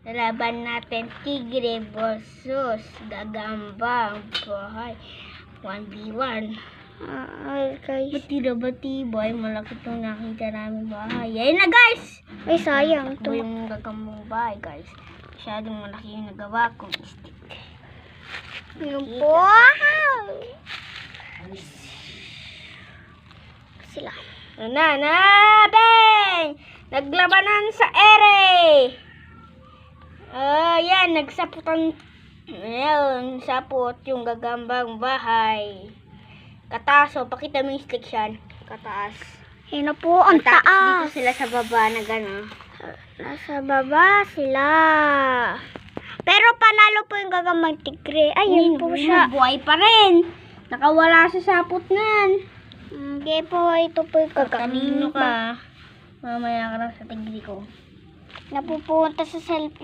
Lalaban natin tigre versus gagambang bahay. 1v1. Guys. Batira-batibay. Malaki itong nakita namin bahay. Ayun na guys! Ay, sayang. Ito yung gagambang bahay guys. Masyadong malaki yung nagawa kong stick. Yung wow! Sila. Bang! Naglabanan sa ere! Yan, nagsaputan. Ayun, sapot yung gagambang bahay. Kataso, pakita mo yung stick yan. Kataas. Yun na po, ang Tapos taas. dito sila sa baba na gano'n. Nasa baba sila. Pero panalo po yung gagambang tigre. Ayun po siya. Buhay pa rin. Nakawala sa sapot nan. Hindi po, ito po yung Kanino gagambang. ka? Mamaya ka na sa tigre ko. Napupunta sa selfie.